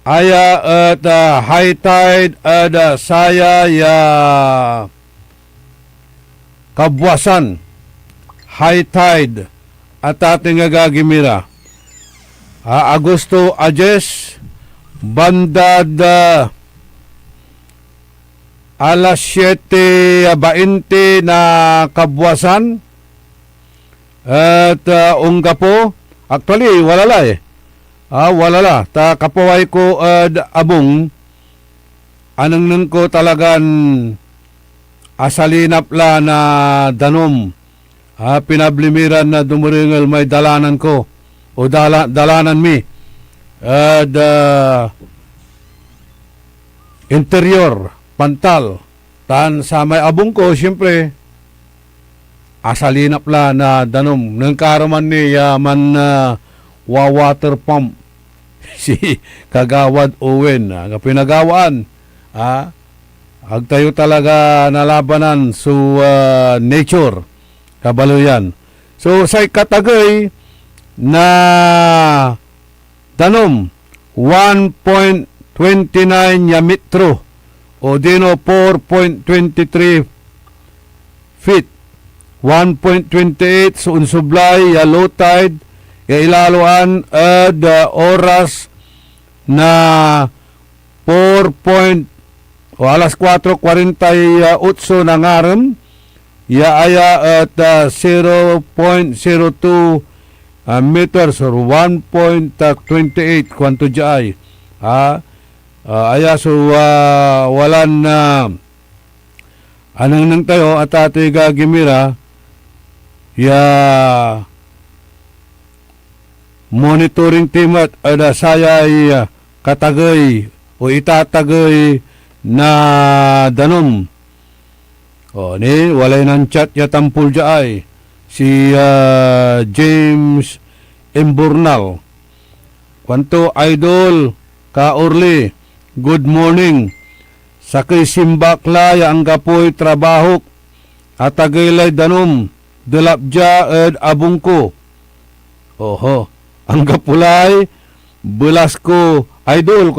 aya at high tide at saya ya kabwasan high tide at ating gagimira. Agosto ajes bandad alas 7:20 na kabwasan at ungga po actually walala walala ta kapaway ko abong anang nang ko talagan asalinap la na danom pinablimiran na dumuringal may dalanan ko o dalanan mi at interior pantal tan sa may abong ko siyempre asalinap la na danom nang karaman ni man water pump si Kagawad Owen nga pinagawaan agtayo talaga nalabanan su nature kabaluyan. So sa katagay na danom 1.29 ya metro o dino 4.23 feet 1.28 sa unsublay ya low tide ya ilaluan at oras na 4 alas 4:48 na ngaram ya aya at 0.02 meters or 1.28 kwanto jay aya so walan anang nang tayo at ato'y gagimira ya monitoring team at sayay katagay o itatagay na danom ni walay ng chat ya tampul jaay si James Imburnal kwanto idol ka Orly good morning sakay simbakla ya ang kapoy trabaho at tagaylay danom delapja ed abungko oho ang kapulay Belasco idol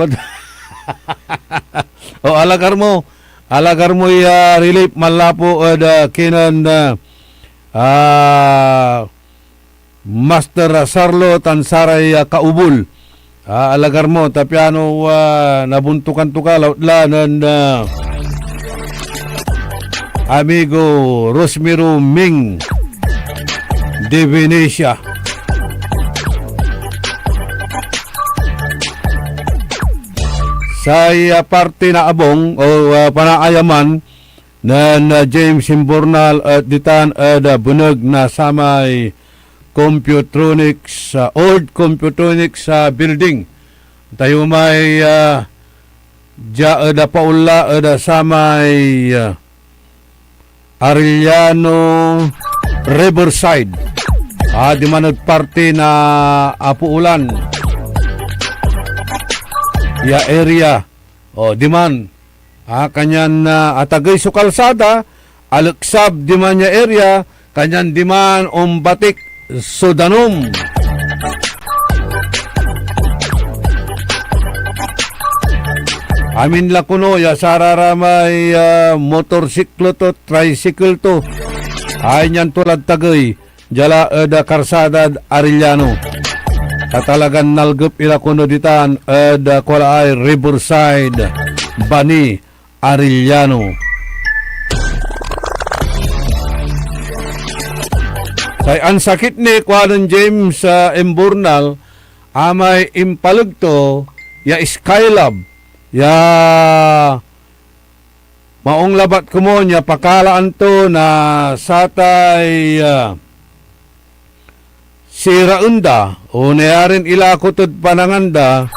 o alagar mo relief malapo kinan Master Sarlo Tansaray kaubul alagar mo tapiano nabuntukan tuka lautlan amigo Rosmiro Ming de Venecia sa parte na abong o panaayaman na James Imburnal at ditan bunag na samay Computronics old Computronics building tayo may paula samay Arellano Riverside di man parte na apuulan ya area di man kanyan atagay su kalsada alaksab di man ya area kanyan di man batik sudanom amin lakuno ya sararamay motorsiklo to tricycle to ay nyan tulad tagay jala karsada Arellano katalagan nalgup ila kuno ditan kuala ay Riverside Bani Arellano say ang sakit ni kuanon James Imburnal amay impalugto ya Skylab ya maong labat kumo nya pakalaan to na satay siraunda o nayarin ilakutod pananganda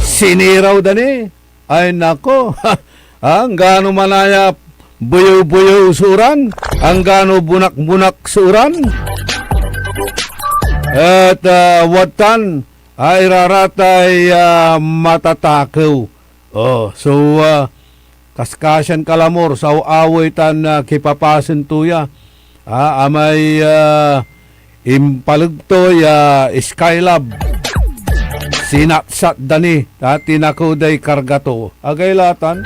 siniraw dani ay nako ang gano manaya buyaw-buyaw suran ang gano bunak-bunak suran at watan ay raratay matatakaw so kaskasyan kalamor sa away tan kipapasin tuya amay impalugto ya Skylab sinatsat dani dati nakuday kargato agay latan.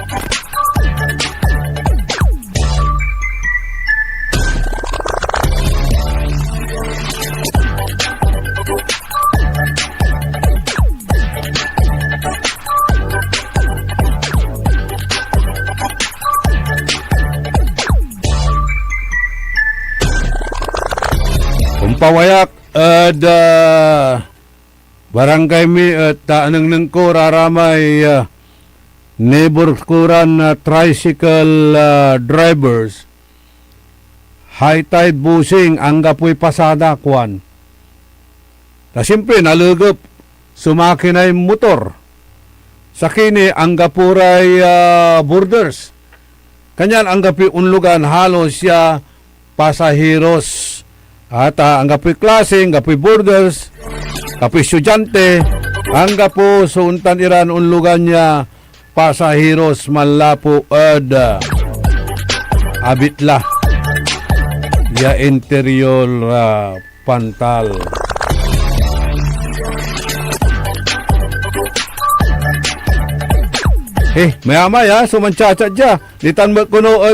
Pawayak at barangay mi at anang ko raramay neighbor kuran tricycle drivers high tide busing ang gapoy pasada kuan. Ta siyempre nalugop sumaki na yung motor. Sa kini ang gapuray borders. Kanyan ang gapi unlugan halos siya pasaheros. At ang gapoy klase, ang gapoy borders, gapoy estudyante, ang gapo suntan iran unlugan niya pasaheros malapo abitla ya interior pantal. Maya-maya sumanchacha dya ditan kuno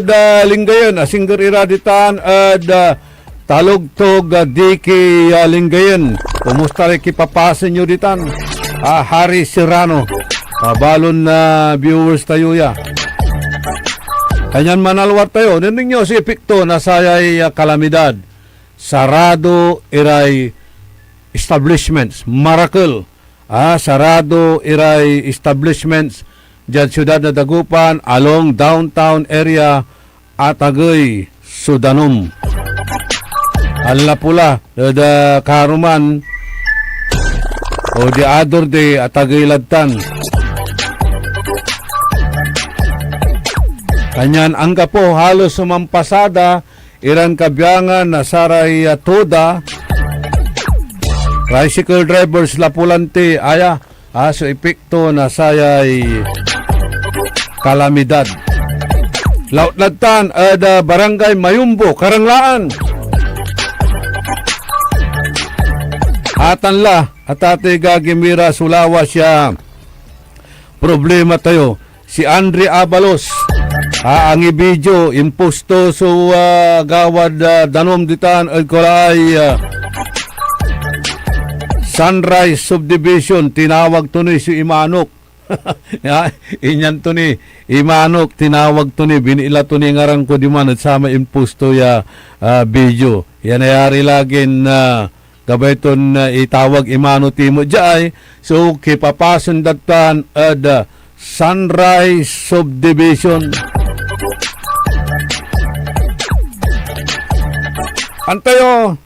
linggayon asingger ira ditan talugtog diki linggayon. Kumusta rin kipapasin nyo ditan? Harry Serrano. Balon na viewers tayo ya. Kanyan manalwar tayo. Nining nyo si Epicto na sayay kalamidad. Sarado iray establishments. Miracle. Sarado iray establishments dyan siyudad na Dagupan along downtown area Atagay, Sudanom. Alla pula, da karuman, o the other day, atagilagtan. Kanyan ang po halos sumampasada, iran kabyangan na saray toda, tricycle drivers lapulante, so epekto na sayay kalamidad. Lautlagtan, da barangay Mayumbo, Karanglaan. Atanla at ate gagimira Sulawa siya problema tayo si Andre Abalos ang ibidyo imposto so gawad danom ditan kulay Sunrise Subdivision tinawag to ni si Imanok. Inyan to ni Imanok tinawag to ni binila to ni ngarang ko di man at sama imposto ya video yan ayari lagin gabay ton itawag imano timo jay so kipapason datan Sunrise Subdivision. Antayo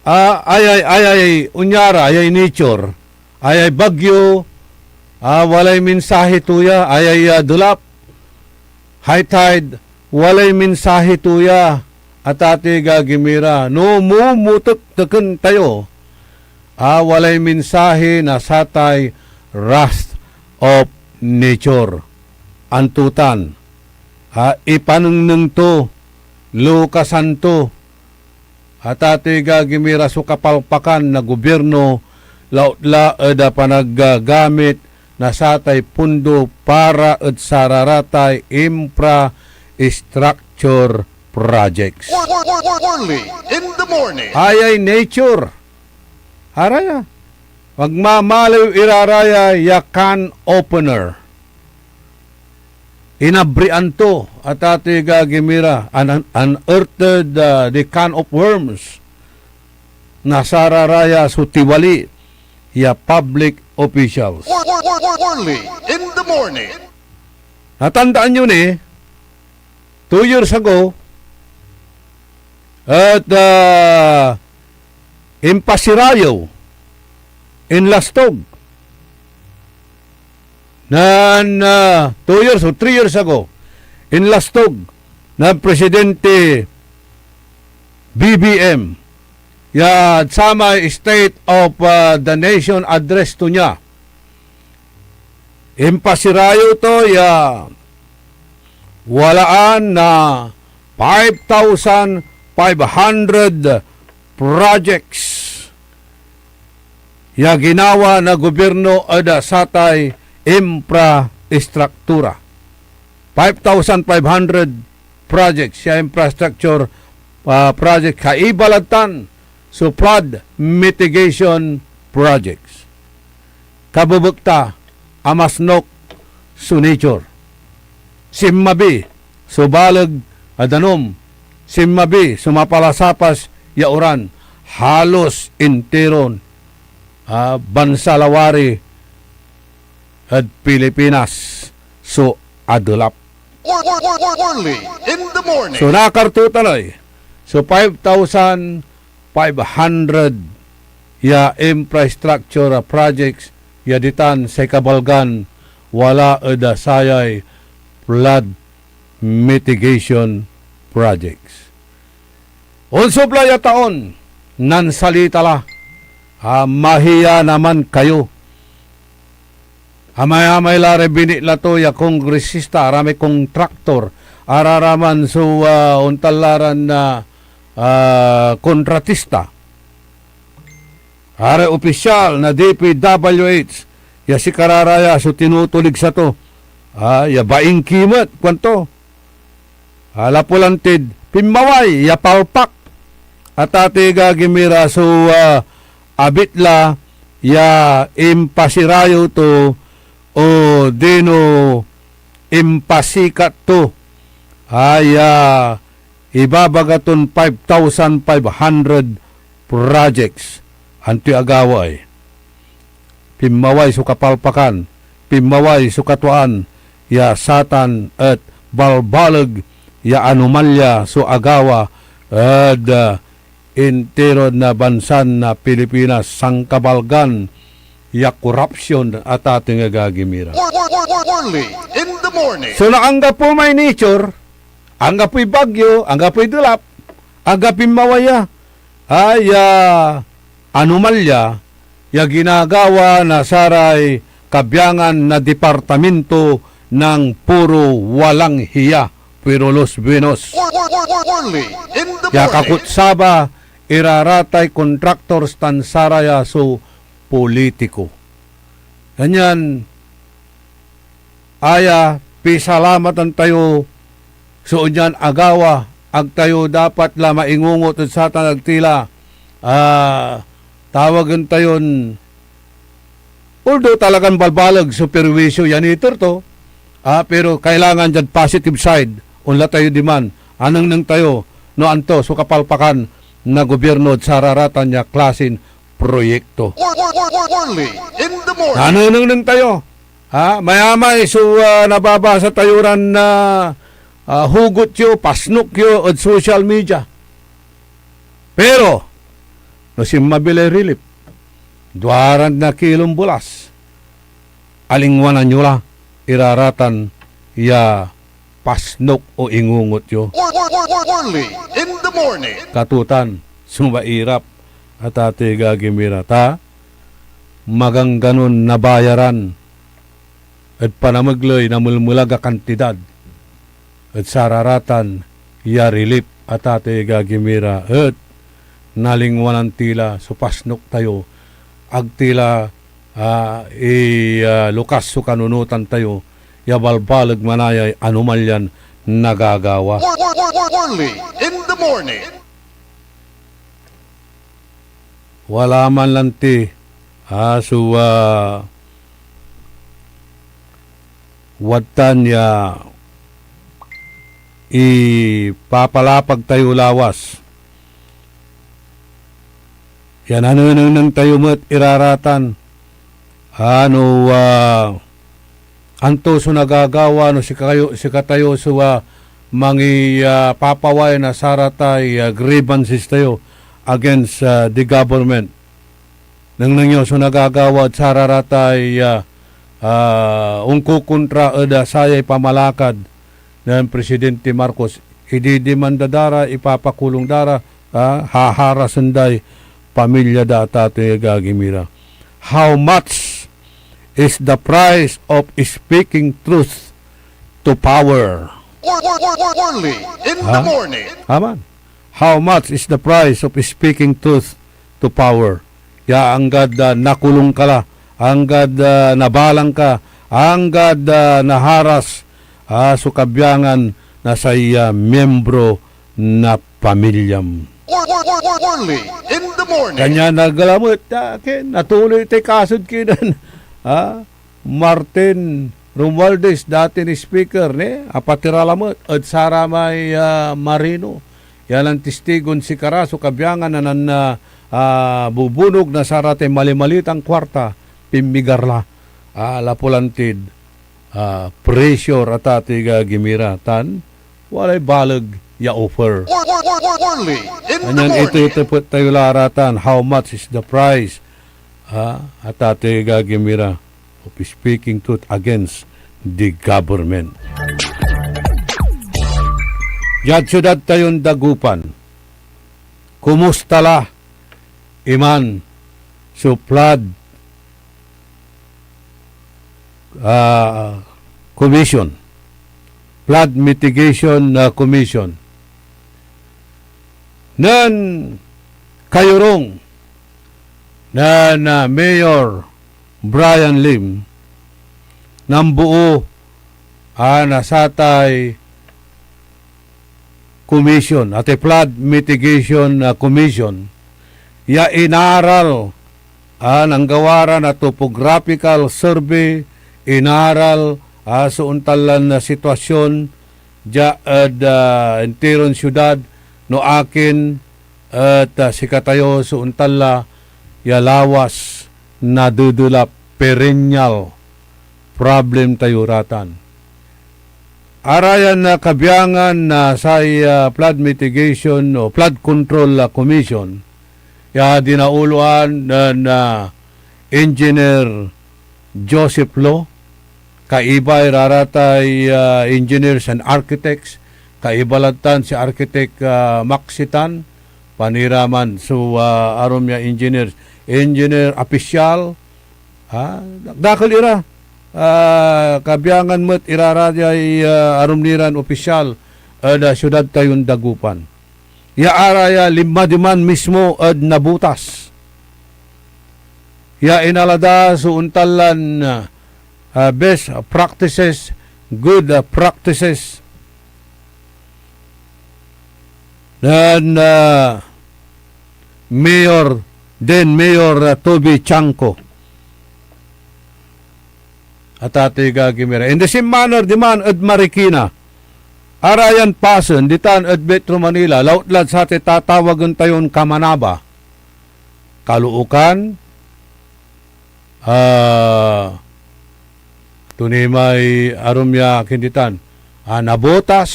ay unyara ay nature ay bagyo walay mensahe tuya ay dulap high tide walay mensahe tuya at ate gagimira no mumutok taken tayo walay mensahe na satay wrath of nature antutan ipanungneng to lukasan to at ate gagimira so kapalpakan na gobyerno lautla da panaggamit na satay pundo para at sararatay infrastructure projects. Early in the morning. Ayay nature. Haraya. Magmamaliw iraraya yakan opener. Inabrian to at ate gagimira unearthed the can of worms. Nasararaya sutiwali ya public officials. Early in the morning. Natandaan nyo ni 2 years ago at Impasirayo in Lastog nan 2 years o 3 years ago in Lastog na Presidente BBM ya sama State of the Nation address to niya Impasirayo to ya walaan na 5,500 projects ya ginawa na gobyerno ada satay infrastruktura. 5,500 projects ya infrastructure project kaibalatan so flood mitigation projects. Kabubukta amasnok so nature. Simmabi subalag adanom. Simmabi sumapalasapas yauran halos interon bansa lawari at Pilipinas so adulap. Early in the morning. So nakartutanay. So 5,500 ya infrastructure projects ya ditan sa kabalgan wala ada sayay flood mitigation projects. Also playa taon nan salitala mahiya naman kayo. Amay-amay lare binitla to ya kongresista, arami kong traktor, araraman so untalaran na kontratista. Are opisyal na DPWH, ya si Kararaya so tinutulig sa to. Ya baing kimat, kwanto. Lapulantid, pimaway, ya palpak. At ate gagimira so abitla, ya impasirayo to, o dino impasikat to ibabagaton 5,500 projects anti agaway pimaway so kapalpakan pimaway so katuan ya satan at balbalag ya anomalya so agawa at intero na bansan na Pilipinas sangkabalgan ya corruption at ating agagimira. Early in the morning. So naanggap po may nature, anggap po'y bagyo, anggap po'y dulap, anggap po'y mawaya, anomalya, ya ginagawa na saray kabyangan na departamento ng puro walang hiya, pero los buenos. Early in the Ya morning. kakutsaba, iraratay contractors tan saraya so politiko. Ganyan, pisalamat ang tayo so unyan agawa, ag tayo dapat la maingungot at sa tanagtila, tawagan tayon, although talagang balbalag, supervisyo yan iter to, pero kailangan dyan positive side, unla tayo diman, anang nang tayo, no anto, so kapalpakan na gobyerno at sararatan niya klasin proyekto. Early in the morning. Nanunong nang tayo. Mayamay so nababasa tayo ran na hugot yo, pasnok yo at social media. Pero, no simmabili relief, duwaran na kilong bulas, alingwanan nyo la, iraratan ya pasnok o ingungot yo. Early in the morning. Katutan, sumairap, at ate gagimira ta magang ganon nabayaran at panamagloy na mulmulaga kantidad at sararatan ya relief at ate gagimira at nalingwanan tila supasnok tayo ag tila lukas so kanunutan tayo ya balbalag manayay anumalyan nagagawa. Early in the morning. Wala man lanti watan ya ipapalapag tayo lawas yan nang tayo mo't iraratan anto so nagagawa no si katayo so mangi papaway na saratay grievances tayo against the government. Nang nangyo so nagagawa at sararatay ungkukontra ada sayay pamalakad ng Presidente Marcos. Ididimanda dara, ipapakulong dara, haharasanday pamilya data ito gagimira. How much is the price of speaking truth to power? Early in the morning. Aman. How much is the price of speaking truth to power? ya anggad nakulong kala, anggad nabalang ka, anggad naharas sukabyangan na sa miyembro na pamilyam. Early in the morning. Kanya nagalamot, natuloy tayo kasod kinan. Martin Romualdez, dati ni speaker, apatiralamot, at saramay Marino. Yan ang testigon si Karaso, kabyangan na bubunog na sarate malimalitang kwarta, pimigarla, lapulantid, pressure at atiga gimiratan, walay balag ya offer. Early in the Anyan morning. ito put tayo laratan, how much is the price? At atiga gimira of speaking truth against the government. Yad syudad tayon dagupan. Kumustala iman so flood commission, flood mitigation commission nan kayorong na Mayor Brian Lim ng buo nasatay commission at flood mitigation commission ya inaral ng gawaran na topographical survey, inaral suuntalan na sitwasyon ja enteron syudad no akin at sikatayo suuntala ya lawas na dudulap perennial problem tayo ratan. Arayan na kabyangan na sa flood mitigation o flood control commission ya dinauluan na engineer Joseph Lo, kaibay raratay engineers and architects, kaibalatan si architect Maxitan, paniraman so arom ya engineer official, dakal ira kabyangan met iraradya arum-niran opisyal da syudad tayon dagupan. Ya araya lima diman mismo nabutas. Ya inalada suuntalan best practices, good practices. Dan Mayor Toby Chanco at atiga gimira. In the same manner, diman at Marikina, arayan pasen, ditan at Metro Manila, lautlad sa ati tatawagan tayon Kamanaba, kaluukan, tunimay arumya kinditan, Nabotas,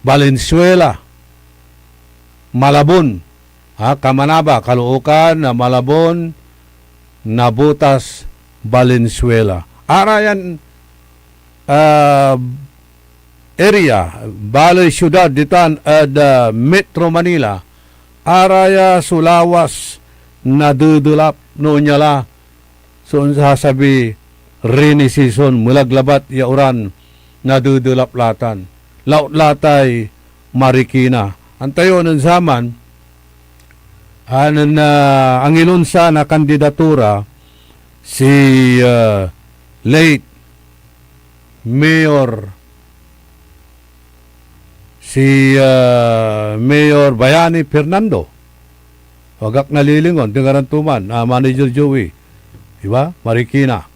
Valenzuela, Malabon, Kamanaba, kaluukan, Malabon, Nabotas, Valenzuela. Arayan area, Balay Syudad, ditan at Metro Manila, araya sulawas na dudulap noon nyala. So, sasabi, rainy season, mulaglabat yauran na dudulap latan. Laut-latay, Marikina. Antayo ng zaman, ang ilunsa na kandidatura, si late Mayor Mayor Bayani Fernando. Wagak nalilingon, tingarantuman, Manager Joey. Diba? Marikina.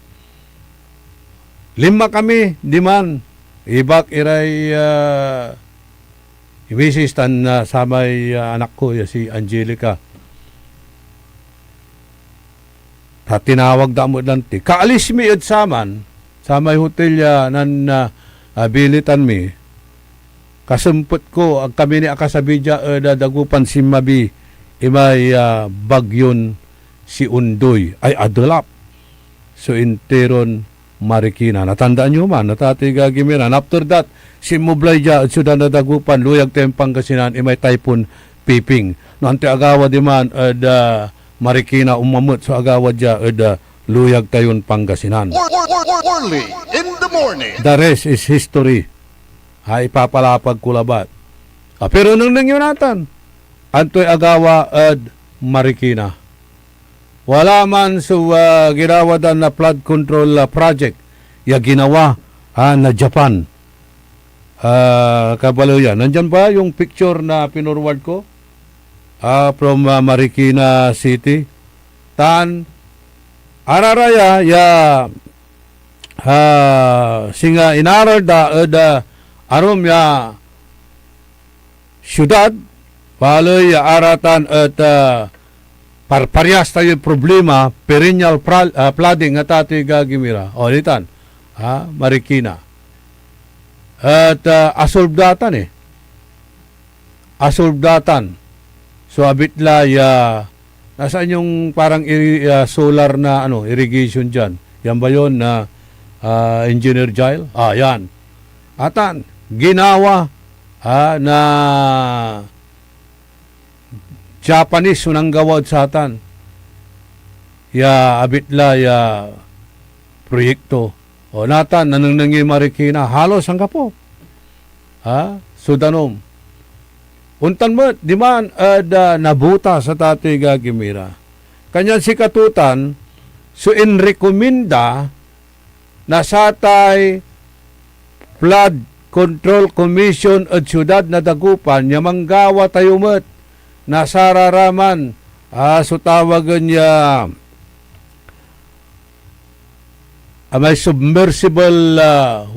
5 kami, di man. Ibak iray iwisistan na samay anak ko, si Angelica. Tinawag damo danti. Kaalis mi at saman, samay hotel nan bilitan mi. Kasumpot ko, ang kami ni akasabidya dagupan si Mabi, imay bagyon si Undoy, ay adulap. So interon Marikina. Natandaan nyo man, natatiga gimiran. After that, si Mublay at sudan na dagupan, luyag tempang kasinan, imay typhoon piping. No, ante agawa di man, Marikina umamot so agawad dya luyag tayon Pangasinan. Early in the morning. The rest is history. Ipapalapag kulabat. Pero nang nangyunatan, antoy agawa Marikina. Wala man so ginawadan na flood control project ya ginawa na Japan. Kabalo yan. Nandyan ba yung picture na pinurward ko? From Marikina City. Tan araraya ya singa inarar da arom ya syudad baloy ya aratan at parehas tayo problema perennial flooding nga tati gagimira. O litan, Marikina. At asolbdatan asolbdatan. So abitla ya nasaan yung parang solar na irrigation diyan. Yan ba yon na Engineer Gile? Yan. Atan ginawa na Japanese unang gawad sa atan. Ya abitla ya proyekto. O natan nanangi Marikina halos ang kapo. Sudanom. Untan mo di man nabuta sa tati gagimira. Kanyan si katutan so inrekomenda na satay Flood Control Commission at Siyudad na Dagupan ya manggawa tayo met nasararaman so tawagan niya may submersible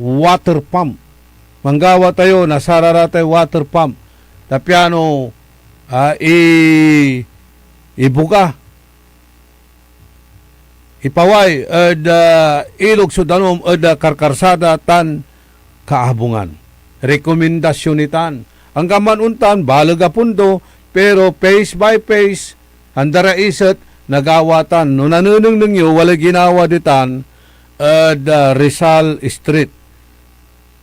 water pump. Manggawa tayo nasarara tayo water pump. Tapiano ibuka ipaway ilog sudanom karkarsada tan kaabungan. Rekomendasyon nitan. Ang gaman untan balaga pundo pero face by face andara isat nagawatan no nanunong nyo wala ginawa ditan Rizal Street.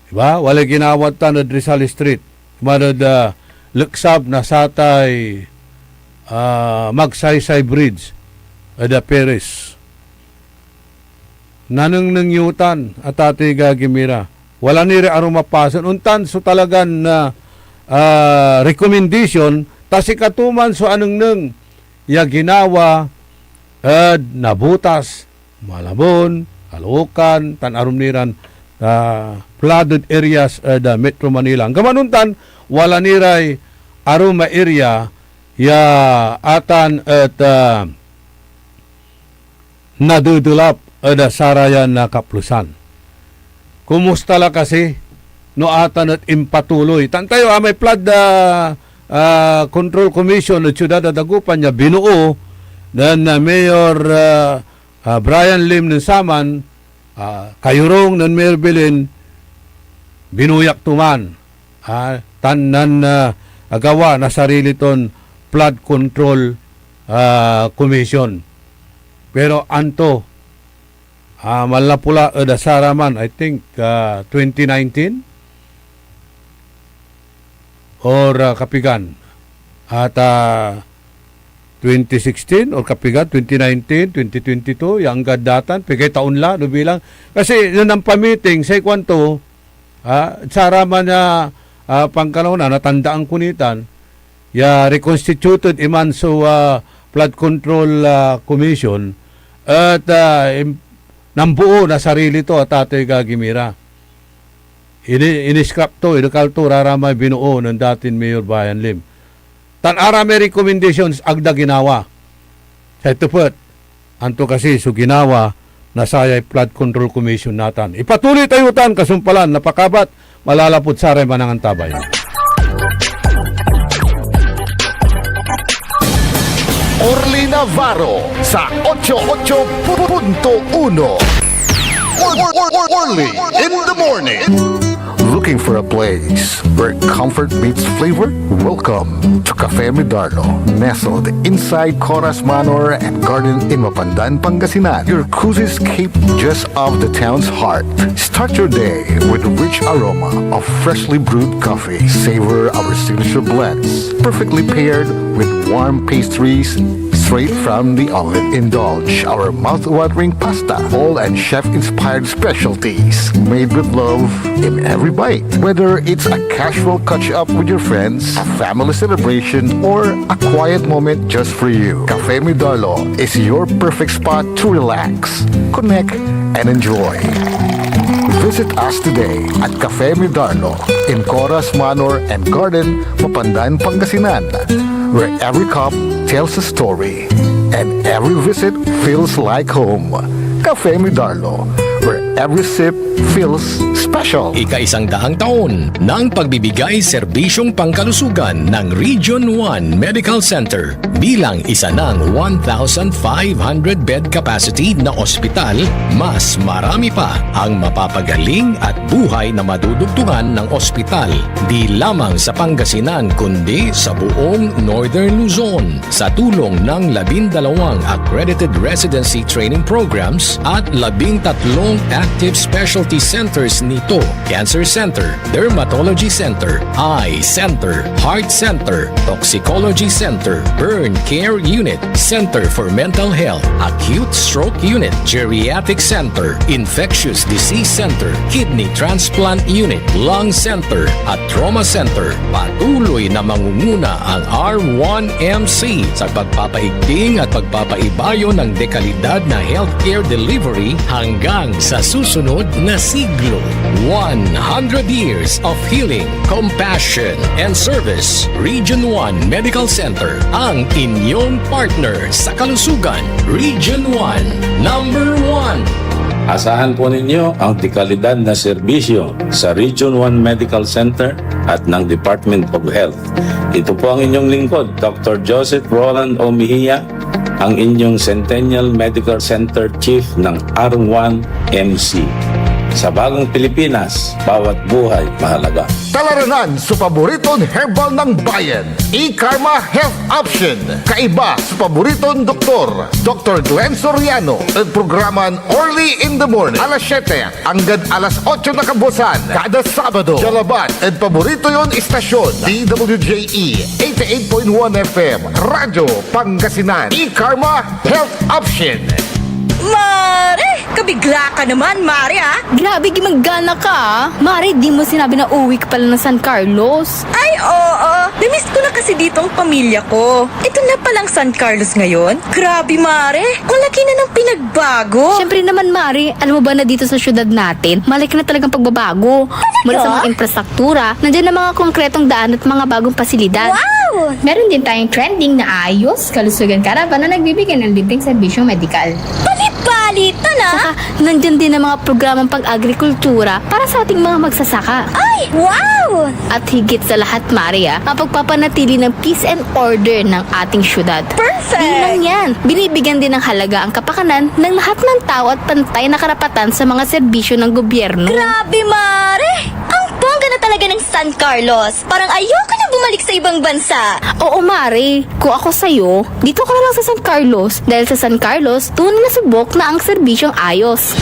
Diba? Wala ginawa tan Rizal Street. Manod luksab na satay Magsaysay Bridge ada Perez. Nanang nangyutan at ati gagimira. Wala nire arumapasan. Untan so talagan na recommendation tasi katuman so anong nang ya ginawa nabutas Malabon, Caloocan, tan arumniran flooded areas da Metro Manila. Ang kamanuntan wala niray aroma area ya atan at nadudulap da sarayan na kaplusan. Kumusta la kasi no atan at impatuloy. Tantayo may flood control commission at Siyudad na Dagupan niya binuo dan Mayor Brian Lim ng Saman kayurong ng Mayor Belen binuyak tuman tanan agawa na sarili ton flood control commission. Pero anto malapula da saraman I think 2019 or kapigan at 2016 or kapigan 2019 2022 yang gadatan pigay taon la no bilang kasi yun ang pamiting say kwanto saraman na pangkalaw na natandaan kunitan ya reconstituted iman so flood control commission at nambuo na sarili to at ato'y gagimira. Iniskrap to, idukal to, raramay binuo ng dating Mayor Brian Lim. Tan-ara may recommendations agda ginawa. Sa itupot, anto kasi so ginawa na sayay flood control commission natan. Ipatuloy tayo tan kasumpalan, napakabat, malalapot saray manangan tabay. Orly Navarro sa 88.1 Orly in the morning. Looking for a place where comfort meets flavor? Welcome to Cafe Medardo, nestled inside Coras Manor and Garden in Mapandan, Pangasinan. Your cozy escape just off the town's heart. Start your day with the rich aroma of freshly brewed coffee. Savor our signature blends, perfectly paired with warm pastries, straight from the oven. Indulge our mouth-watering pasta, all and chef-inspired specialties made with love in every bite. Whether it's a casual catch-up with your friends, a family celebration, or a quiet moment just for you, Cafe Midarlo is your perfect spot to relax, connect, and enjoy. Visit us today at Cafe Midarlo in Coras Manor and Garden, Mapandan, Pangasinan, where every cup tells a story and every visit feels like home. Cafe Midarlo, where every sip feels special. Ika-100 taon ng pagbibigay serbisyong pangkalusugan ng Region 1 Medical Center bilang isa ng 1,500-bed capacity na ospital, mas marami pa ang mapapagaling at buhay na madudugtungan ng ospital di lamang sa Pangasinan kundi sa buong Northern Luzon sa tulong ng 12 accredited residency training programs at 13 active specialty centers nito: Cancer Center, Dermatology Center, Eye Center, Heart Center, Toxicology Center, Burn Care Unit, Center for Mental Health, Acute Stroke Unit, Geriatric Center, Infectious Disease Center, Kidney Transplant Unit, Lung Center, at Trauma Center. Patuloy na mangunguna ang R1MC sa pagpapaigting at pagpapaibayo ng dekalidad na healthcare delivery hanggang sa susunod na siglo. 100 years of healing, compassion, and service. Region 1 Medical Center, ang inyong partner sa kalusugan. Region 1, number 1. Asahan po ninyo ang dekalidad na serbisyo sa Region 1 Medical Center at ng Department of Health. Ito po ang inyong lingkod, Dr. Joseph Roland O. Mejia, ang inyong Centennial Medical Center Chief ng R1MC. Sa bagong Pilipinas, bawat buhay mahalaga. Talaranan sa paboritong herbal ng bayan, E-Karma Health Option. Kaiba sa paboritong doktor, Dr. Glenn Soriano. At programan Early in the Morning, alas 7 hanggang alas 8 na kabusan, kada Sabado. Jalabat at paborito yon istasyon, DWJE 88.1 FM, Radyo Pangasinan. E-Karma Health Option. Mare! Kabigla ka naman, Mare, ha? Grabe, gimagana ka, ah. Mari, di mo sinabi na uwi ka pala ng San Carlos. Ay, oo. Namiss ko na kasi dito ang pamilya ko. Ito na palang San Carlos ngayon. Grabe, Mare. Ang laki na ng pinagbago. Siyempre naman, Mari, alam mo ba na dito sa syudad natin, malaki na talagang pagbabago. Mula sa mga infrastruktura, nandiyan na mga konkretong daan at mga bagong pasilidad. Wow! Meron din tayong trending na ayos, kalusugan karavan na nagbibigay ng libreng serbisyong medikal. Palit-palitan, ha? Saka, nandyan din ang mga programang pag-agrikultura para sa ating mga magsasaka. Ay, wow! At higit sa lahat, Maria, ang pagpapanatili ng peace and order ng ating syudad. Perfect! Di lang yan, binibigyan din ng halaga ang kapakanan ng lahat ng tao at pantay na karapatan sa mga serbisyo ng gobyerno. Grabe, Mare! Ang bongga na talaga ng San Carlos. Parang ayoko na bumalik sa ibang bansa. Oo, Mari, kung ako sa'yo, dito ka na lang sa San Carlos dahil sa San Carlos, tunay na subok na ang serbisyong ayos.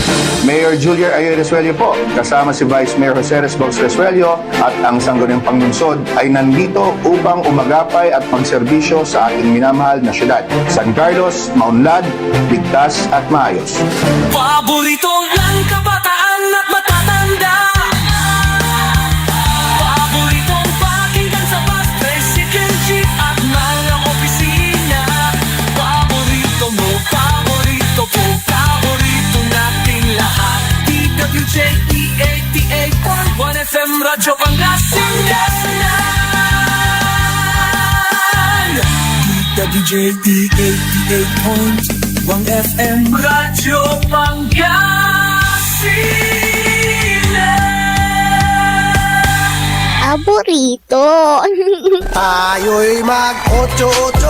Mayor Julia Ayoy Resuello po, kasama si Vice Mayor Jose Resbox Resuello at ang Sangguniang Panglungsod ay nandito upang umagapay at magserbisyo sa ating minamahal na syudad. San Carlos, maunlad, ligtas at maayos. Paborito ng kabataan at matatanda. Paboritong pakinggan sa bus, tricycle, jeep at mga opisina. Paborito mo, paborito ko, paborito natin lahat. DWJE 88.1 FM Radyo Pangasinan. DWJE 88.1 FM Radyo Pangasinan. Paborito. Tayo'y mag-8-8.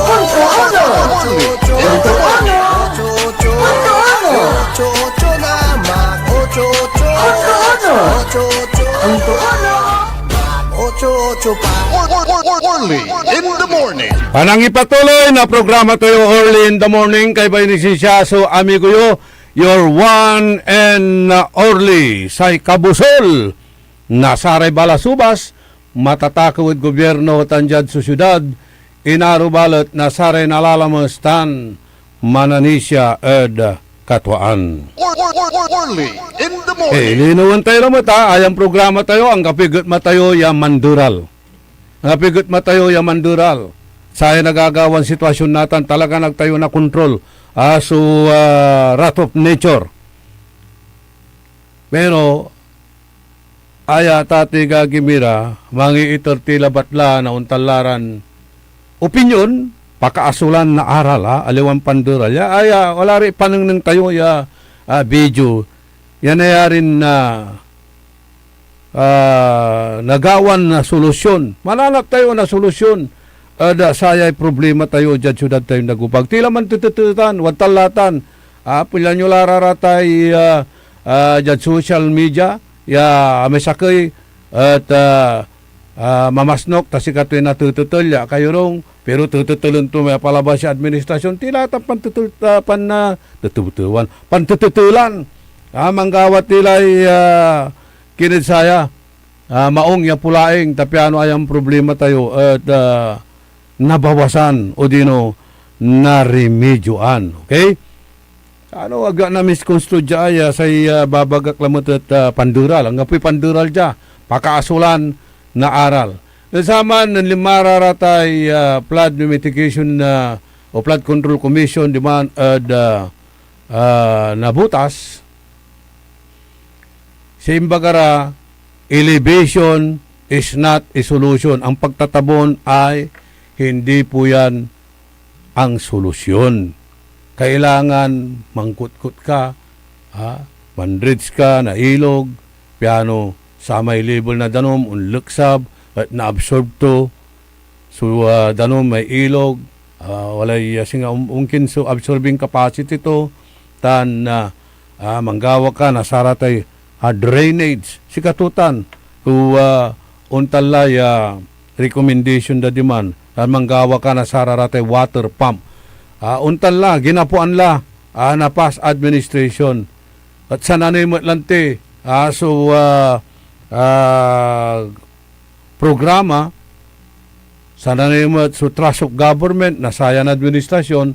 Early in the morning. Panangipatuloy na programa tayo Early in the Morning kay Bainisisyaso, amigo yo, your one and only say Kabusol, Nasaray Balasubas, matatakaw at gobyerno tanjad sa syudad, inarubalot na saray nalalamustan mananisya ed katwaan. Early in the morning. Linuwan tayo na mata, ayang programa tayo, ang kapigot matayo ya mandural. Ang kapigot matayo ya mandural. Sa nagagawan sitwasyon natin, talaga nagtayo na kontrol so wrath of nature. Pero, aya tati gagimira, mangi itortila batla na untalaran opinion, pakaasulan na aral aliwan pandural. Aya, wala rin panang ng tayo video. Yan na rin na nagawan na solusyon. Malalak tayo na solusyon. Sayay problema tayo dyan syudad tayo nagubag. Tila man tutututan, watalatan. Pila nyo lararatay dyan social media. May sakay at mamasnok ta si katoy na tututol kayo rong pero tututulon to may palabas sa administrasyon tila ta pantututulan manggawat nila kinid saya maong ya pulaing tapiano ayang problema tayo at nabawasan o dino naremedyoan. Okay? Ano aga na misconstrued dya sa babagak lamot at pandural. Ang apoy pandural dya, pakaasulan na aral. Nasama ng limararatay flood mitigation o flood control commission demand nabutas. Simbagara, elevation is not a solution. Ang pagtatabon ay hindi po yan ang solusyon. Kailangan mangkut-kut ka, mandrids ka na ilog, piano, sa may level na danom, unluksab, at na-absorb to. So, danom may ilog, walay singa ungkin so absorbing capacity to, tan manggawa ka, nasaratay drainage, sikatutan, to untalay recommendation da demand, tan manggawa ka, nasararatay water pump, untan la, ginapuan la, napas administration. At sa nanay matlante, programa, sa nanay so trust of government, nasayan administrasyon,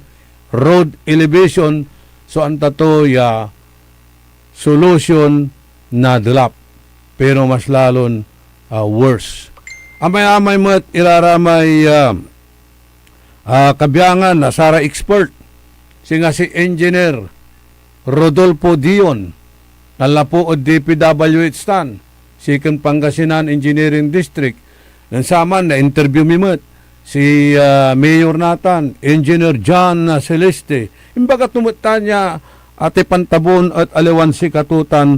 road elevation, so ang tato solution na dilap. Pero mas lalon worse. Amay-amay mo iraramay kabiyangan na Sara expert singa si engineer Rodolfo Dion nalapo o DPWH stan Sikang Pangasinan Engineering District nang saman na interview mimot si Mayor Nathan Engineer John Celeste imbaga tumutan niya ate pantabon at aliwan si katutan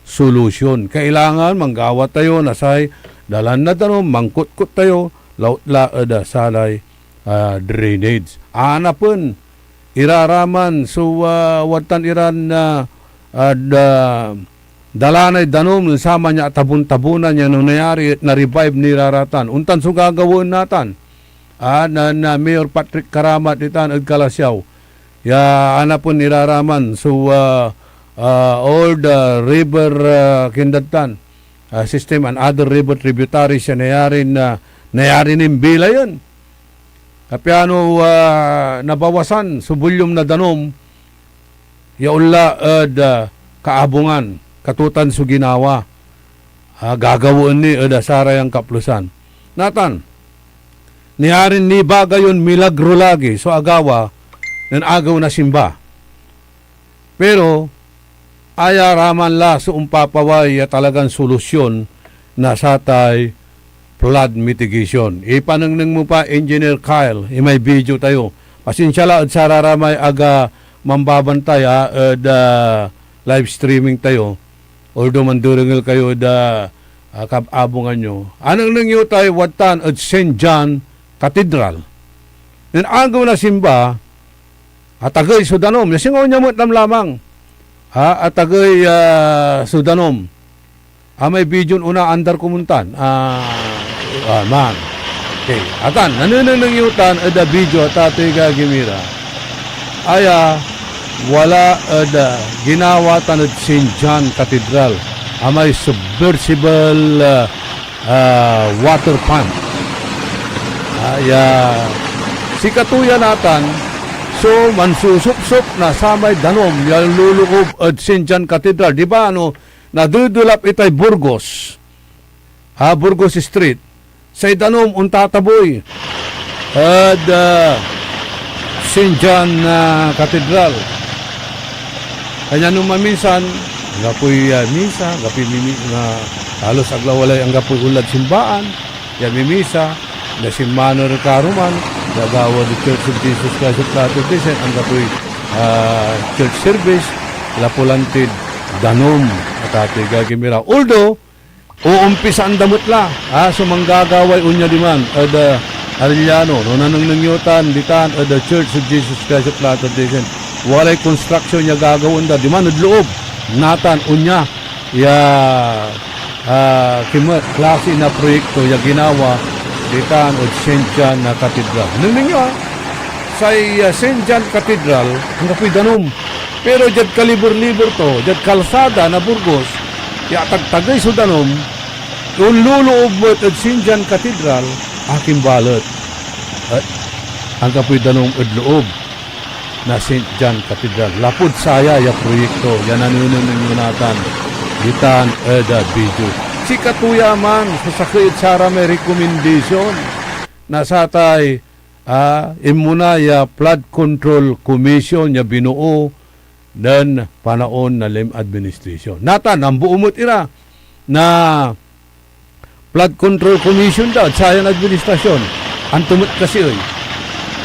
solution kailangan manggawa tayo nasay dalan na danom mangkut-kut tayo laut-la salay drainage. Anapun iraraman so watan iran na dalanay danom sama niya tabun-tabunan niya nung nangyari na revive ni Raratan. Untan so gagawin natin na Mayor Patrick Karamat itan at Kalasyaw. Anapun iraraman so all the river kindatan system and other river tributaries siya nayari ng bila yun. Kapiano nabawasan subulyom na danom yaula kaabungan katutan su ginawa gagawin ni saray ang kaplusan natan niyarin ni bagayon milagro lagi so agawa ng agaw na simba pero ayaraman la sa umpapaway talagang solusyon na satay flood mitigation. Ipanangnang mo pa, Engineer Kyle, may video tayo. Pasensya la, at sararamay aga mambabantay live streaming tayo. Although mandurangil kayo kababungan nyo. Anong nangyo tayo watan at St. John Cathedral. Nang agaw na simba, atagay Sudanom. Nasingaw niya mo lamang. Atagay Sudanom. May video una andar kumuntan. Man. Okay. Atan, nanunang yutan ada video tatay gagimira. Aya wala ada ginawa tanod St. John Cathedral. May submersible water pump. Si katuya natan, so mansusup-sup na samay danom, yung lulukob at Sinjan Cathedral. Di ba, nadudulap itay Burgos, Burgos Street, say danom untataboy, at Sinjan Cathedral. Kanya nung maminsan, gapoy misa, gapoy na halos aglawalay ang gapoy ulad simbaan, mimisa, na si Manor Karuman, nagawa the Church of Jesus Christ of Latter-day Saints, ang gapoy church service, lapulantid, danom, at ati gagimira. Although, uumpisa ang damot la, sumanggagaway unya diman, Arellano, no nanang nangyutan, ditan, the Church of Jesus Christ of Latter-day Saints, walay construction niya gagawin da, diman, loob, natan, unya, klase na proyekto, ginawa, ditan, o St. John na Cathedral. Nung ninyo, sa St. John Cathedral, ang kapoy danom, pero dyan kalibur-libur to, dyan kalsada na Burgos, tagtagay so danom, kung luloob mo at St. John Cathedral, aking balot. At ang kapoy danom at loob na St. John Cathedral. Lapod saya ya proyekto, yan nanunan ng yunatan, ditan, video. Si katuya man, sa sakit sara may recommendation na satay, imuna ya Flood Control Commission ya binuo dan panaon na Lim Administration. Natan, ang buumot ira na Flood Control Commission daw, sayang administrasyon. Ang tumot kasi oy.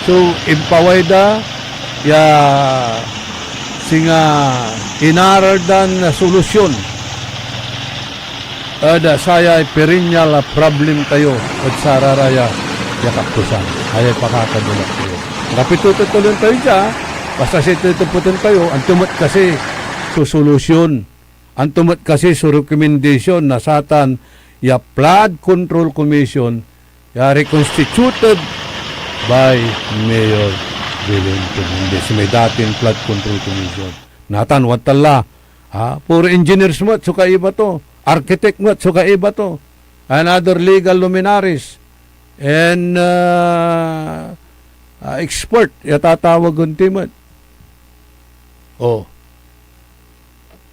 So, impaway da, singa inarardan na solusyon. Saya perennial problem tayo at sararaya yakaptusan. Ay pakakadulak tayo. Kapitututuloy tayo dyan, basta siya tutuputin tayo, ang tumot kasi solusyon. Ang tumot kasi recommendation na satan Flood Control Commission reconstituted by Mayor Belen Fernandez. May dating Flood Control Commission. Natan, watala. Puro engineers mo, suka iba to. Architect mo, suka iba to. Another legal luminaries. And expert, yatatawag yung timot.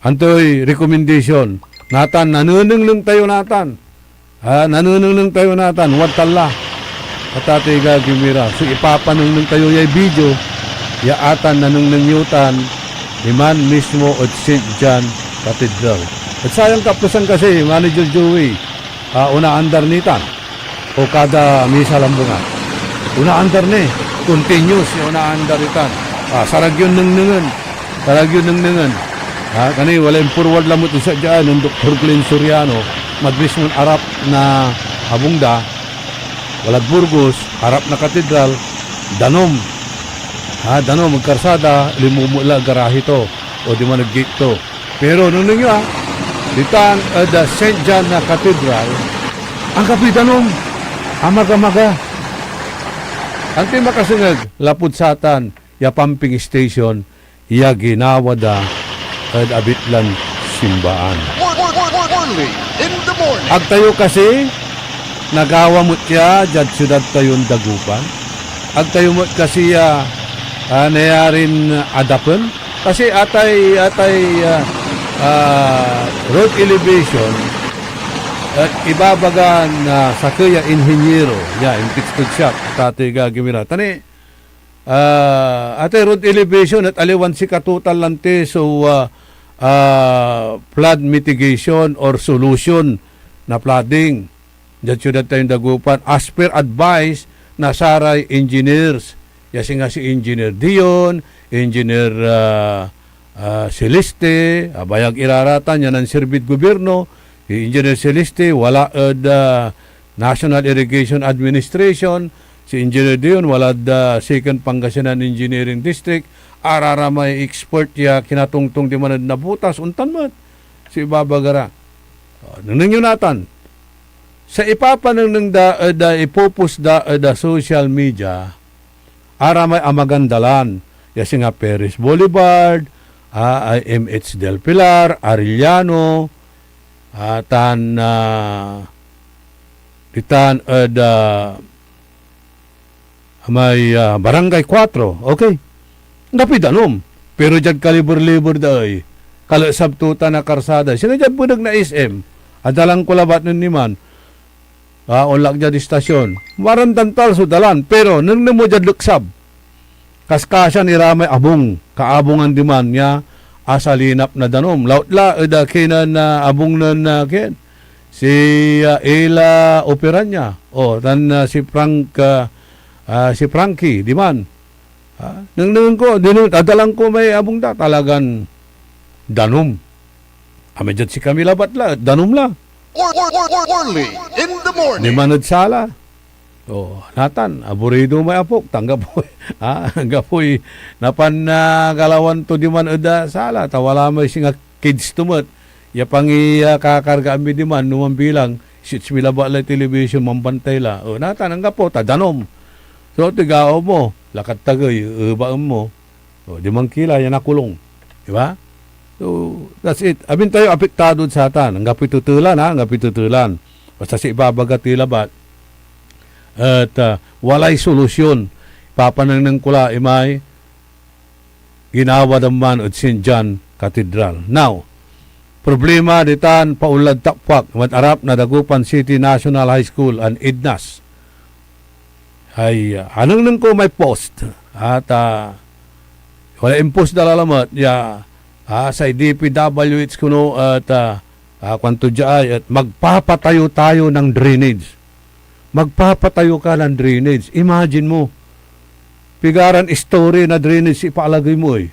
Antoy, recommendation. Natan, nanununglung tayo natan. Nanununglung tayo natan, watala. At ati gagimira. So ipapanunglung tayo yung video, yaatan nanunglungyutan, iman mismo at St. John Cathedral. At sayang kapusan kasi, Manager Joey, una andar nitan, o kada misa lambungan. Una andar ni, continuous yung una andar nitan. Sarag yun nungnungan. Kani wala yung forward lamot isa dyan, ng Dr. Glenn Soriano, madmismon arap na abungda, walad Burgos, harap na katedral, danom. Danom, magkarsada, limumula garahe to, o di man nag-gate to. Pero nung nyo ditan the St. John na Cathedral, ang kapitanom, amaga-maga. Ang timakasungag, lapud satan, ya pumping station, ya ginawa da, abitlan simbaan. Only in the morning. Agtayo kasi, nagawa mo tiya, dyan siyudad tayong dagupan. Agtayo mo kasi, nayarin adapan. Kasi atay road elevation at ibabagan na sa kaya inhenyero impeached siya tatay gagimira tani atay road elevation at aliwan si katutal lante so flood mitigation or solution na flooding dyan syudad tayong dagupan as per advice na saray engineers yasi nga si Engineer Dion, Engineer Celeste, bayag iraratan yan ang Sirbit Gobyerno, Engineer Celeste, wala National Irrigation Administration, si Engineer Dion, wala Second Pangasinan Engineering District, arara may export ya kinatungtong di manad na butas, untan mat, si Babagara. Nunang yun natan, sa ipapanang ipopos da social media, ara may amagandalan, yasi nga Perez Boulevard, MH Del Pilar, Arellano, ditan may barangay 4, okay. Napidanom. Pero dyan kalibur-libur dahi, kalasabtuta na karsada. Sino dyan punog na SM? Adalang kulabat nun niman. Unlak dyan di stasyon. Marantantal sudalan. Pero nung mo dyan luksab, kaskasya ni Ramay abong. Kaabungan di man niya asalinap na danom. Lautla, kinan na abong na kin. Si Ela Operanya. Si Frankie, di man. Nang ko, adalang ko may abong da, talagang danom. Dyan si Camila Batla, danom la. Only in the Di morning. manod sala. Natan, aburido may apok, tanggap po. Gapoy, napan to di man da sala, tawala may singa kids tumot. Ya pangi kakarga ami di man, numambilang, shits mila ba la television, mambantay la. Natan, ang gapo, danom. So, tigao mo, lakat tagay, baam mo, di man kila, yan nakulong. Diba? So, that's it. Abin tayo, apektado sa atan. Ang gapitutulan, ang gapitutulan. Basta si ibabaga tilabat. At walay solusyon. Papanang kula, imay, ginawa naman at St. John Cathedral. Now, problema ditan, paulad takpak, matarap na Dagupan City National High School and IDNAS. Ay, anong nang ko may post at wala impose na lalamat sa DPWH kuno at kwanto dyan at magpapatayo tayo ng drainage. Magpapatayo ka ng drainage. Imagine mo, pigaran story na drainage ipalagay mo eh.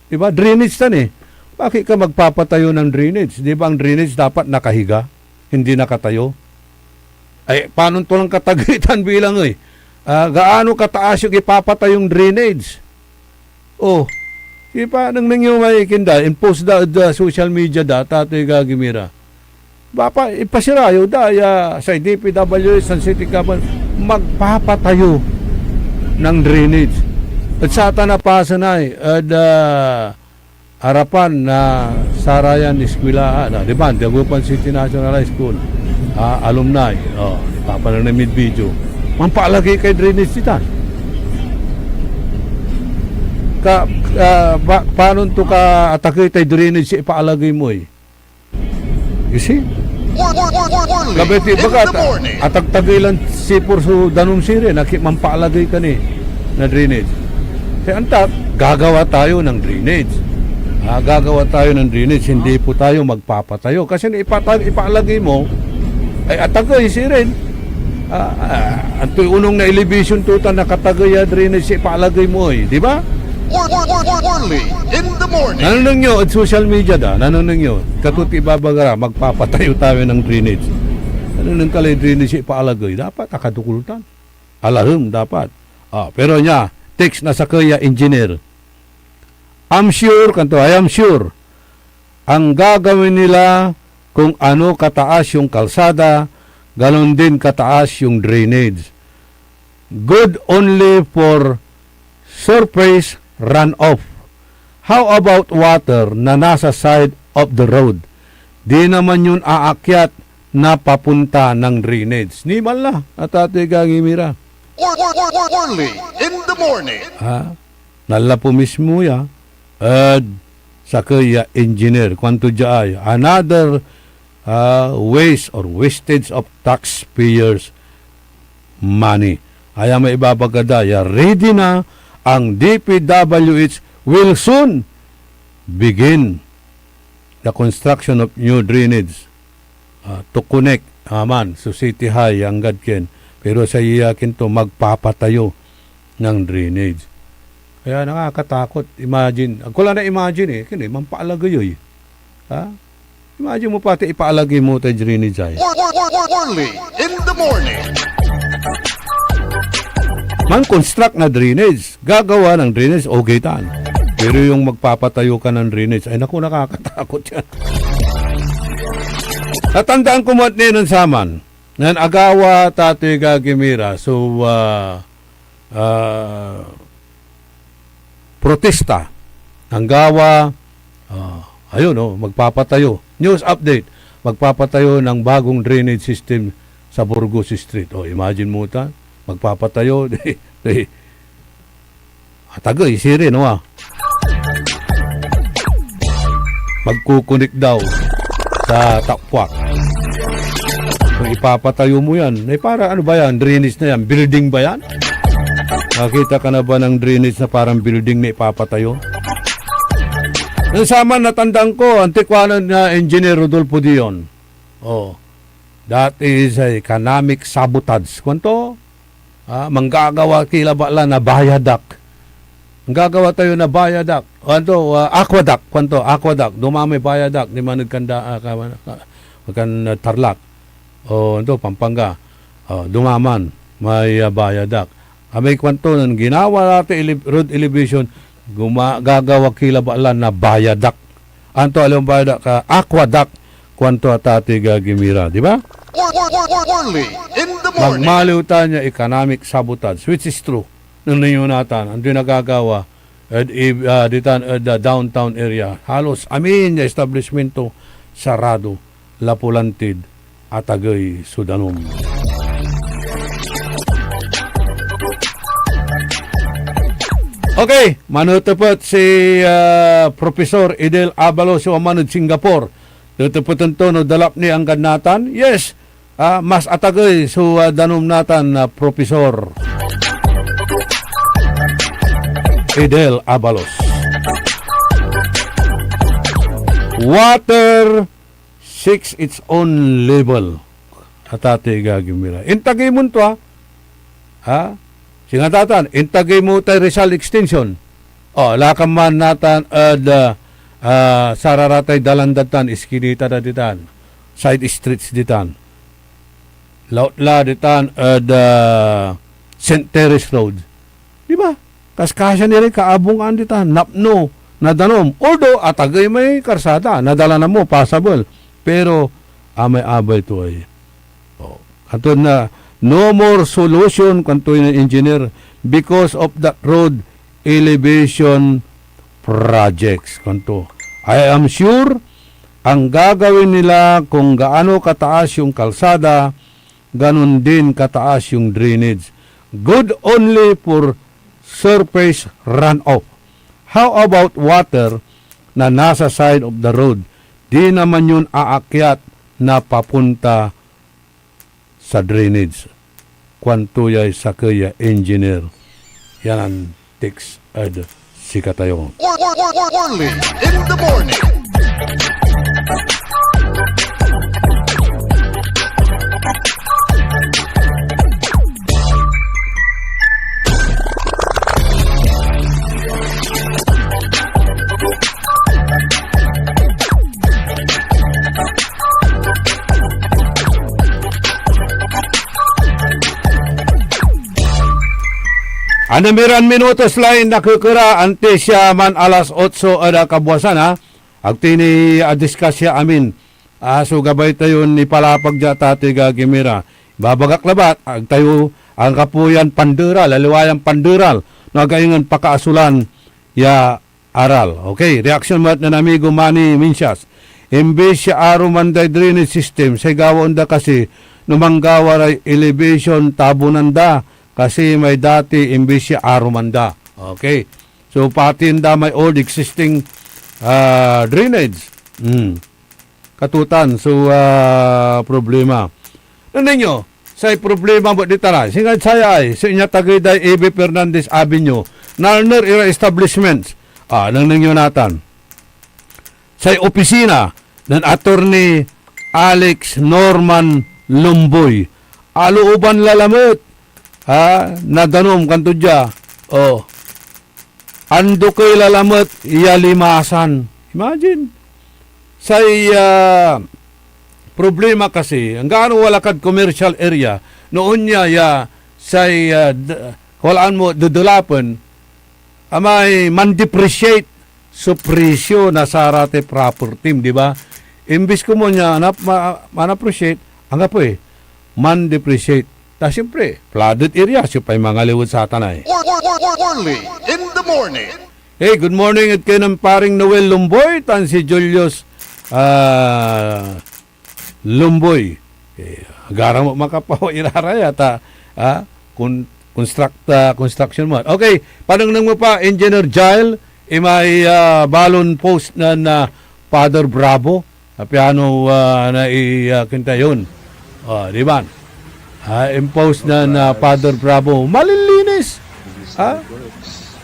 Diba? Drainage tan eh. Bakit ka magpapatayo ng drainage? Diba ang drainage dapat nakahiga? Hindi nakatayo? Ay, paano ito lang katagitan bilang eh? Gaano kataas yung ipapatayong drainage? Di pa nang nangyo may kinda, impose da social media data ito yung gagimira. Bapa, ipasirayo sa DPWH, San City Government, magpapatayo ng drainage. At sa tanapasa na harapan na Sarayan Eskwela, di ba? Dagupan City National High School. Alumni, papanang na mid-video, mampalagay kay drainage dita. Paano ito ka atakay tayo drainage ipaalagay mo eh? You see? Kabiti, baka atagtagilan si Purso Danom Sire, mampaalagay ka ni na drainage. Kaya antat, gagawa tayo ng drainage. Gagawa tayo ng drainage, hindi po tayo magpapatayo. Kasi ipaalagay mo, ay atagay si rin. Ang unong na elevation tuta nakatagay drainage ipaalagay mo eh, di ba? Only in the morning. Nanunong nyo at social media nanunong nyo, katuti babagara, magpapatayo tayo ng drainage. Nanunong kalay drainage ipaalagay, dapat akadukultan. Alahum dapat. Pero niya, text na sa kaya engineer. I am sure, ang gagawin nila kung ano kataas yung kalsada, ganon din kataas yung drainage. Good only for surface runoff. How about water na nasa side of the road? Di naman yun aakyat na papunta ng drainage. Ni man la, at ate gagimira. Only in the morning. Nala po mismo ya. Sa kaya engineer, kwanto dyan, another waste or wastage of taxpayers' money. Ay may ibabagada, ready na ang DPWH will soon begin the construction of new drainage to connect so City High ang gadken. Pero sa iyakin to magpapatayo ng drainage. Kaya nakakatakot. Imagine. Ako lang na-imagine kini mampaalagay yoy. Imagine mo pati ipaalagay mo tayo drainage ay. Only in the morning. Man-construct na drainage. Gagawa ng drainage, okay tan. Pero yung magpapatayo ka ng drainage, ay naku, nakakatakot yan. Natandaan ko mo at ninon saman, nan agawa tatoy gagimira. So, protesta ang gawa magpapatayo news update, magpapatayo ng bagong drainage system sa Burgos Street. Imagine mo ta, magpapatayo. Tagay, siri, no magkukunik daw sa takpwak. Kung ipapatayo mo yan, para ano ba yan? Drainage na yan? Building ba yan? Nakita ka na ba ng drainage na parang building na ipapatayo? Nasama natandaan ko, antikwanan na Engineer Rodolfo Dion. That is economic sabotage. Kwanto? Manggagawa kilabala na bayadak. Manggagawa tayo na bayadak. Kwanto? Aquaduct. Kwanto? Aquaduct. Dumami bayadak. Di man nagkanda, tarlak. Ito, Pampanga. Dumaman. May bayadak. May kwanto ng ginawa natin road elevation, gagawa kilabala na bayadak. Anto, alam bayadak ka? Aquaduct. Kwanto atati gagimira. Di ba? Early in the morning. Magmaliw tayo niya economic sabotage, which is true. Nung ninyo natin, ang nagagawa ditan the downtown area. Halos, yung establishmento sarado, Lapulantid, Atagay, Sudanom. Okay, manutupot si Professor Idel Abalos sa manod Singapore. Tutuputan to no dalap ni ang ganatan. Yes, mas atagay so danom natan na Professor Idel Abalos. Water seeks its own level. Atate gagimira. Intagay mo to singatatan, intagay mo tayo Rizal Extension. Lakam man natan sararatay dalandatan, iskinita na ditan, side streets ditan. Lautla ditan St. Terrace Road. Di ba? Kaskasya nila kaabungan ditan, napno, nadanom. Although, atagay may karsada, nadala na mo, possible. Pero, may abay to ay. Kanto na, no more solution, kanto ng engineer, because of the road elevation projects. Kanto. I am sure, ang gagawin nila kung gaano kataas yung kalsada, ganun din kataas yung drainage. Good only for surface runoff. How about water na nasa side of the road? Di naman yun aakyat na papunta sa drainage. Kwantuyay sa kaya engineer. Yan ang text ad sikatayo. Early in the morning. Anamiran minutos lain nakukura ante siya man alas 8 ada kabuasan Agtini diskasya amin. So gabay tayo ni palapag jata tiga gimira. Babagak labat agtayo ang kapuyan panderal, laliwayang panderal. Nagaingan pakaasulan ya aral. Okay, reaction mat na amigo Manny Minsias. Imbes siya arumanday drainage system, sa gawon da kasi numanggawaray elevation tabunanda. Kasi may dati imbis siya arumanda. Okay. So, pati hindi may old existing drainage. Katutan. So, problema. Ano nyo? Say problema mo dito na. Singad saya ay. Sa inya Tagaytay A.B. Fernandez Avenue. Narner era establishments. Nang ninyo natan. Say opisina ng attorney Alex Norman Lumboy. Aluuban lalamot. Nadanom kanto dya. Ando ko'y lalamot, limasan. Imagine. Say, problema kasi, ang gaano walakad commercial area, noon niya, say, walaan mo, dudulapan, may man-depreciate so presyo na sarate property, di ba? Imbis ko mo niya, man-appreciate, ang po man-depreciate. Ta siyempre, flooded area, siyempre mga liwod sa tanay. Early in the morning. Hey, good morning at kayo ng paring Noel Lumboy, tan si Julius Lumboy. Agarang mo makapaw iraraya ta, construction mo. Okay, panang mo pa, Engineer Jail, may balon post na Father Bravo, piano na kinta yun. Di ba? Impose na Father Bravo. Malilinis.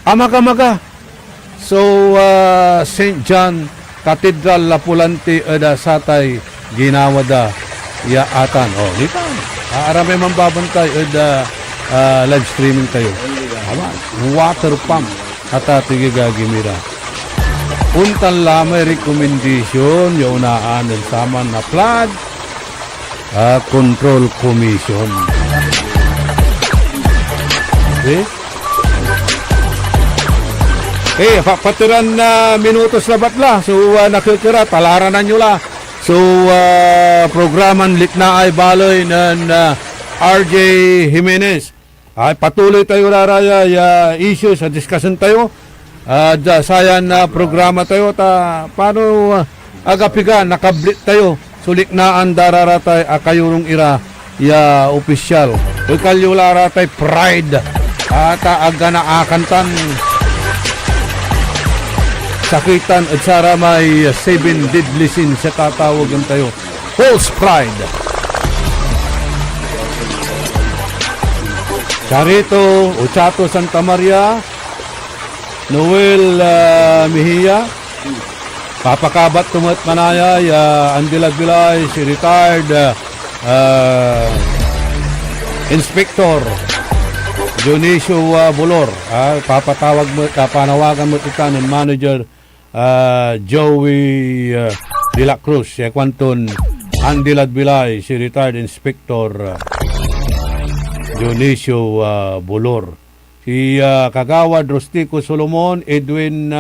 Amaga-maga. So, St. John Cathedral Lapulante da Satay ginawa da yaatan. Di ba? Arami man babantay live streaming tayo. Water pump at tigigagimira. Untan lamay recommendation yung unaan ng saman na flood control commission. Patiran na minutos na batla. So, nakikira, talaranan nyo la. So, programan likna ay baloy ng RJ Jimenez. Patuloy tayo raraya issues sa discussion tayo. Sayan na programa tayo. Paano agapiga, nakablit tayo. Sulik na ang dararatay kayurong ira opisyal. Kalyo laratay pride. Aga na akantan sakitan at sara may 7 deadly sins sa tatawagan tayo. False pride. Charito, Uchato Santa Maria, Noel Mejia, Papakabat Tumat Manaya, Andilag Bilay, si retired Inspector Dionisio Bolor, papatawag mo, panawagan mo ito ng Manager Joey De La Cruz, si Quanton Andilag Bilay, si retired Inspector Dionisio Bolor. Si Kagawad Rostico Solomon, Edwin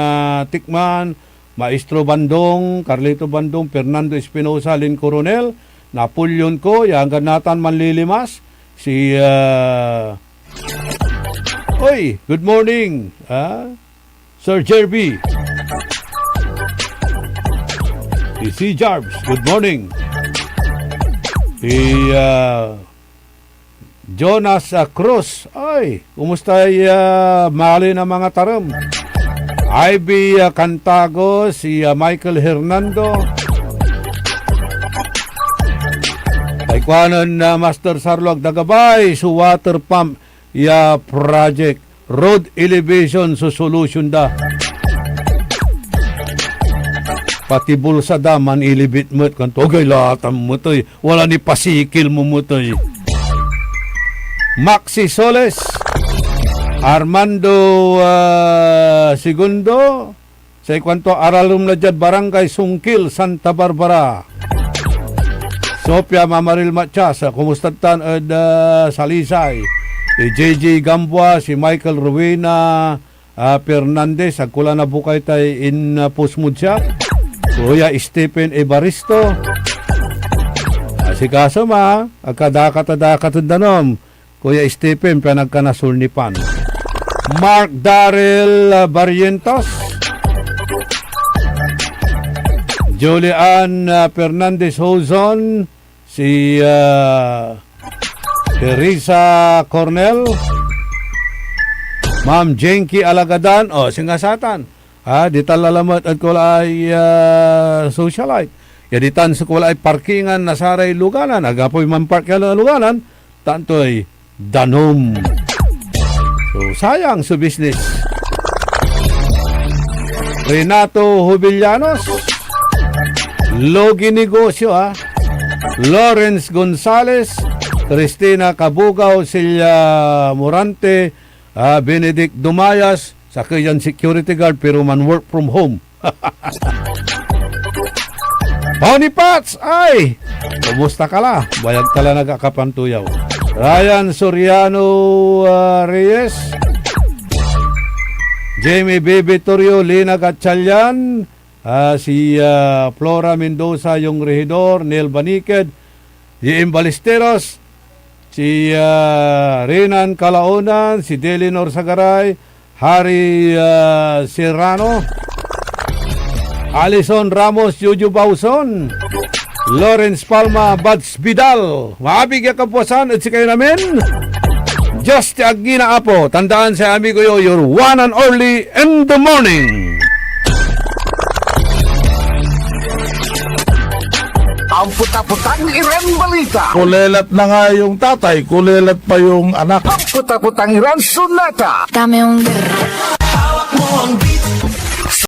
Tikman, Maestro Bandong, Carlito Bandong, Fernando Espinosa, Lin Coronel, Napoleon Ko, Yanganatan Manlilimas, si good morning, Sir Jerby. Si Jarbs, good morning. Si Jonas Cruz, kumusta mali na mga taram? Ivy Cantago, si Michael Hernando. Taekwanon Master Sarlog Dagabay, su water pump project, road elevation so solution da. Pati bulsa da man ilibit mo kan togay latam mo toy, wala ni pasikil mo toy. Maxi Soles, Armando Segundo, sa ikwanto Aralum Lajad Barangay Sungkil, Santa Barbara. Sofia Mamaril Machas, kumustatan at Salisay. Si JJ Gambua, si Michael Rowena Fernandez, agkula na bukay tayo in Pusmudsiak. Kuya Stephen Evaristo. Si kaso agkadakat danom. Kuya Stephen, panagkanasulnipan. Mark Darrell Barrientos, Julian Fernandez Hozon, si Teresa Cornel, Ma'am Jenky Alagadan, singasatan. Di talalamat at kulay socialite. Yaditan sa kulay parkingan na saray luganan. Agapoy man park ka na luganan, tantoy danom. So, sayang sa business. Renato Jubillanos, Logi Negosyo, Lawrence Gonzales, Cristina Cabugaw, Celia Morante, Benedict Dumayas, sa kayan security guard pero man work from home. Pony Pats, kumusta ka la? Bayag tala nagakapantuyaw. Ryan Soriano Reyes, Jamie Bebe Torrio, Lina Gatchalian, si Flora Mendoza, yung rehidor, Neil Baniked, J.M. Ballesteros, si Renan Calaonan, si Delinor Sagaray, Harry Serrano, Alison Ramos, Jojo Bauson, Lawrence Palma, Bads Vidal. Maabig kapuasan at si kayo namin. Just Agina Apo. Tandaan sa amigo yo, your one and only in the morning. Ang puta-putang Iran balita. Kulelat na nga yung tatay, kulelat pa yung anak. Ang puta-putang Iran sunata. Hawak mo ang